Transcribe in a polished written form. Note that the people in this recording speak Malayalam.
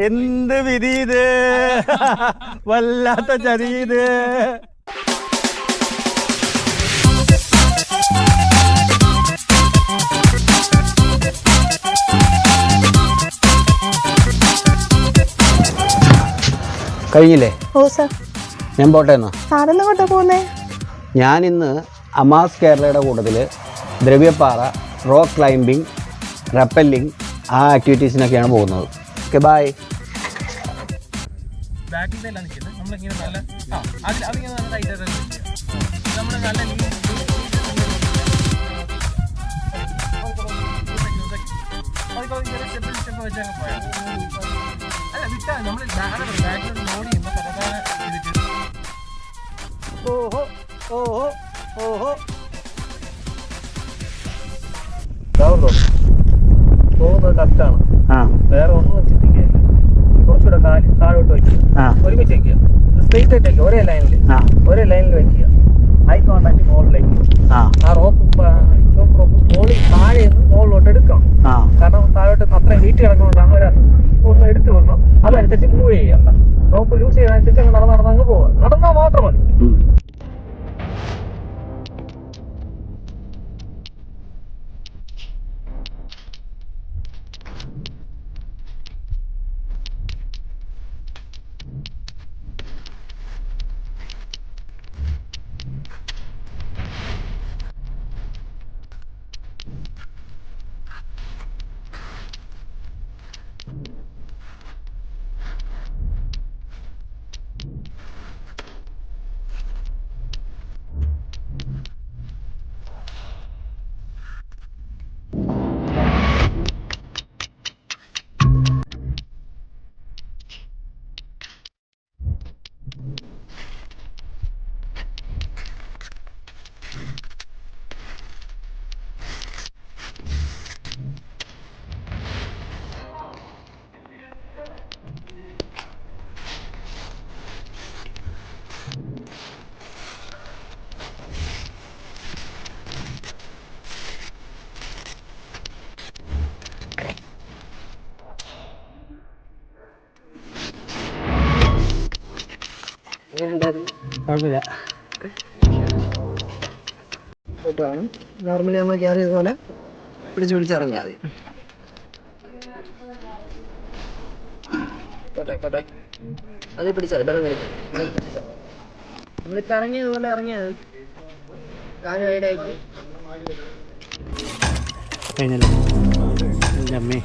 എന്ത് വിധി ഇത്, വല്ലാത്ത ചതി ഇത്. കഴിഞ്ഞില്ലേ? ഓ സർ. ഞാൻ പോട്ടെ എന്നാ. സാറെന്ന് കൊണ്ടാ പോകുന്നേ? ഞാനിന്ന് അമാസ് കേരളയുടെ കൂട്ടത്തിൽ ദ്രവ്യപ്പാറ, റോക്ക് ക്ലൈംബിംഗ്, റപ്പല്ലിംഗ് ആ ആക്ടിവിറ്റീസിനൊക്കെയാണ് പോകുന്നത്. Okay bye. ഓഹോ ഓഹോ ഓഹോ പോകുന്നത് കറക്റ്റാണ്. വേറെ ഒന്നും ചിന്തിക്കുകയില്ല. കുറച്ചുകൂടെ കാല് താഴോട്ട് വയ്ക്കുക, ഒരുമിച്ച് വയ്ക്കുക, സ്ട്രെയിറ്റ് ആയിട്ട് വയ്ക്കുക, ഒരേ ലൈനിൽ വയ്ക്കുക. ഐ കോണ്ടാക്ട് മുകളിലേക്ക്. ആ റോപ്പ് മുകളിൽ താഴെ നിന്ന് മുകളിലോട്ട് എടുക്കണം. കാരണം താഴോട്ട് അത്രയും വീട്ടിൽ കിടക്കുന്നതുകൊണ്ടാണ് ഒരു ഒന്ന് എടുത്തു വെക്കണം. അതനുസരിച്ച് മൂവ് ചെയ്യണ്ട. റോപ്പ് യൂസ് ചെയ്യുന്നതനുസരിച്ച് അങ്ങ് നടന്നങ്ങ് പോവുക. നടന്നാൽ മാത്രം മതി. കുഴപ്പമില്ല. നോർമലി നമ്മൾ ക്യാരി ചെയ്ത പോലെ പിടിച്ചിറങ്ങിയാൽ മതി. അത് പിടിച്ചാൽ നമ്മളിപ്പോൾ ഇറങ്ങിയതുപോലെ ഇറങ്ങിയത് കാര്യം കഴിഞ്ഞല്ലോ. എൻ്റെ അമ്മേ.